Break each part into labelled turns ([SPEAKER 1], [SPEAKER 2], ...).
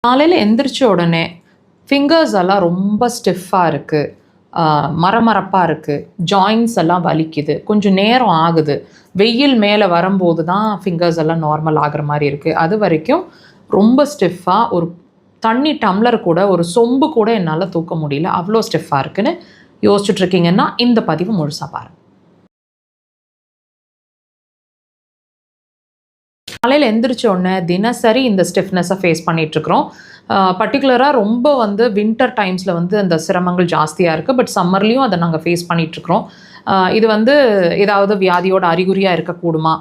[SPEAKER 1] காலையில் எந்திரிச்ச உடனே ஃபிங்கர்ஸ் எல்லாம் ரொம்ப ஸ்டிஃபாக இருக்குது, மரமரப்பாக இருக்குது, ஜாயின்ஸ் எல்லாம் வலிக்குது, கொஞ்சம் நேரம் ஆகுது. வெயில் மேலே வரும்போது தான் ஃபிங்கர்ஸ் எல்லாம் நார்மல் ஆகிற மாதிரி இருக்குது. அது வரைக்கும் ரொம்ப ஸ்டிஃபாக ஒரு தண்ணி டம்ளர் கூட, ஒரு சொம்பு கூட என்னால் தூக்க முடியல, அவ்வளோ ஸ்டிஃபாக இருக்குன்னு யோசிச்சுட்ருக்கீங்கன்னா இந்த பதிவு முழுசாக பாருங்கள். காலையில் எந்திரிச்ச உடனே தினசரி இந்த ஸ்டிஃப்னஸை ஃபேஸ் பண்ணிகிட்ருக்குறோம். பர்டிகுலராக ரொம்ப வின்டர் டைம்ஸில் அந்த சிரமங்கள் ஜாஸ்தியாக இருக்குது. பட் சம்மர்லேயும் அதை நாங்கள் ஃபேஸ் பண்ணிகிட்ருக்குறோம். இது ஏதாவது வியாதியோட அறிகுறியாக இருக்கக்கூடுமா,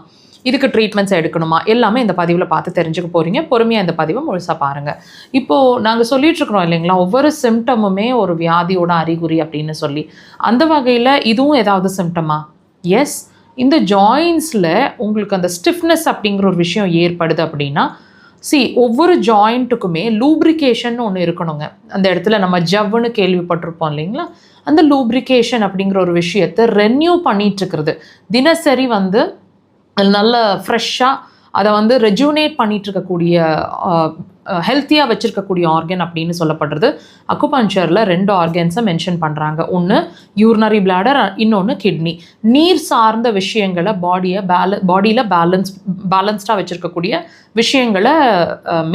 [SPEAKER 1] இதுக்கு ட்ரீட்மெண்ட்ஸ் எடுக்கணுமா, எல்லாமே இந்த பதிவில் பார்த்து தெரிஞ்சுக்க போகிறீங்க. பொறுமையாக இந்த பதிவை முழுசாக பாருங்கள். இப்போது நாங்கள் சொல்லிகிட்ருக்குறோம் இல்லைங்களா, ஒவ்வொரு சிம்டமுமே ஒரு வியாதியோட அறிகுறி அப்படின்னு சொல்லி. அந்த வகையில் இதுவும் ஏதாவது சிம்டமா? எஸ். இந்த ஜாயின்ஸில் உங்களுக்கு அந்த ஸ்டிஃப்னஸ் அப்படிங்கிற ஒரு விஷயம் ஏற்படுது அப்படின்னா, ஒவ்வொரு ஜாயிண்ட்டுக்குமே லூப்ரிகேஷன் ஒன்று இருக்கணுங்க. அந்த இடத்துல நம்ம ஜவ்வுன்னு கேள்விப்பட்டிருப்போம் இல்லைங்களா, அந்த லூப்ரிகேஷன் அப்படிங்கிற ஒரு விஷயத்தை ரெனியூ பண்ணிகிட்ருக்கிறது, தினசரி நல்ல ஃப்ரெஷ்ஷாக அதை ரெஜுனேட் பண்ணிகிட்ருக்கக்கூடிய ஹெல்த்தியாக வச்சுருக்கக்கூடிய ஆர்கன் அப்படின்னு சொல்லப்படுறது. அக்குபஞ்சரில் 2 ஆர்கன்ஸை மென்ஷன் பண்ணுறாங்க. ஒன்று யூரினரி பிளாடர், இன்னொன்று கிட்னி. நீர் சார்ந்த விஷயங்களை பாடியில் பேலன்ஸ்டாக வச்சுருக்கக்கூடிய விஷயங்களை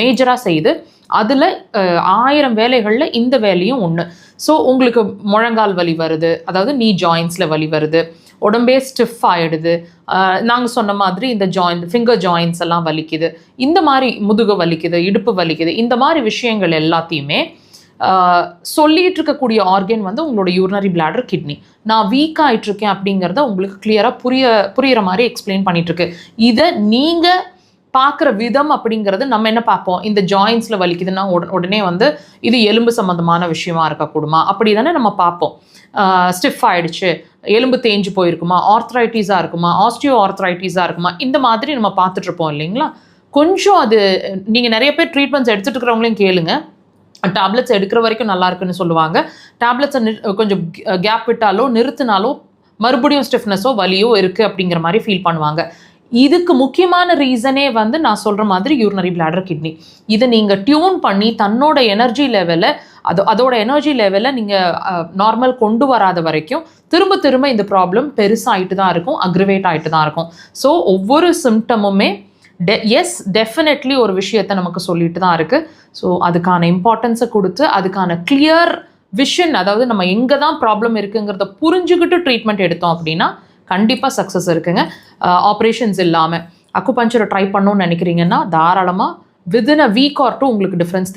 [SPEAKER 1] மேஜராக செய்து அதில் 1000 வேலைகளில் இந்த வேலையும் ஒன்று. ஸோ உங்களுக்கு முழங்கால் வலி வருது, அதாவது நீ ஜாயின்ஸில் வலி வருது, உடம்பே ஸ்டிஃப் ஆகிடுது, நாங்கள் சொன்ன மாதிரி இந்த ஃபிங்கர் ஜாயின்ஸ் எல்லாம் வலிக்குது, இந்த மாதிரி முதுகு வலிக்குது, இடுப்பு வலிக்குது, இந்த மாதிரி விஷயங்கள் எல்லாத்தையுமே சொல்லிகிட்டு இருக்கக்கூடிய ஆர்கன் உங்களோட யூரினரி பிளாடர், கிட்னி. நான் வீக் ஆகிட்டுருக்கேன் அப்படிங்கிறத உங்களுக்கு கிளியராக புரிகிற மாதிரி எக்ஸ்பிளைன் பண்ணிகிட்ருக்கு. இதை நீங்கள் பார்க்குற விதம் அப்படிங்கிறது, நம்ம என்ன பார்ப்போம், இந்த ஜாயின்ஸில் வலிக்குதுன்னா உடனே இது எலும்பு சம்மந்தமான விஷயமா இருக்கக்கூடுமா, அப்படி தானே நம்ம பார்ப்போம். ஸ்டிஃப் ஆகிடுச்சு, எலும்பு தேஞ்சு போயிருக்குமா, ஆர்த்ரைட்டிஸாக இருக்குமா, ஆஸ்டியோ ஆர்த்ரைட்டிஸாக இருக்குமா, இந்த மாதிரி நம்ம பார்த்துட்ருப்போம் இல்லைங்களா. கொஞ்சம் அது நீங்கள் நிறைய பேர் ட்ரீட்மெண்ட்ஸ் எடுத்துகிட்டு இருக்கிறவங்களையும் கேளுங்க. டேப்லெட்ஸ் எடுக்கிற வரைக்கும் நல்லா இருக்குன்னு சொல்லுவாங்க. டேப்லெட்ஸை கொஞ்சம் கேப் விட்டாலோ நிறுத்தினாலோ மறுபடியும் ஸ்டிஃப்னஸோ வலியோ இருக்குது அப்படிங்கிற மாதிரி ஃபீல் பண்ணுவாங்க. இதுக்கு முக்கியமான ரீசனே நான் சொல்கிற மாதிரி யூரினரி பிளாடர், கிட்னி. இதை நீங்கள் டியூன் பண்ணி தன்னோட எனர்ஜி லெவலை அதோட எனர்ஜி லெவலை நீங்கள் நார்மல் கொண்டு வராத வரைக்கும் திரும்ப இந்த ப்ராப்ளம் பெருசாகிட்டு தான் இருக்கும், அக்ரிவேட் ஆகிட்டு தான் இருக்கும். ஸோ ஒவ்வொரு சிம்டமுமே டெஃபினெட்லி ஒரு விஷயத்தை நமக்கு சொல்லிட்டு தான் இருக்குது. ஸோ அதுக்கான இம்பார்ட்டன்ஸை கொடுத்து அதுக்கான கிளியர் விஷன், அதாவது நம்ம எங்கே தான் ப்ராப்ளம் இருக்குங்கிறத புரிஞ்சுக்கிட்டு ட்ரீட்மெண்ட் எடுத்தோம் அப்படின்னா கண்டிப்பாக சக்ஸஸ் இருக்குங்க. ஆப்ரேஷன்ஸ் இல்லாமல் அக்குபஞ்சரை ட்ரை பண்ணணும்னு நினைக்கிறீங்கன்னா தாராளமாக வித்தின் அ வீக் ஆர் 2 உங்களுக்கு டிஃப்ரென்ஸ்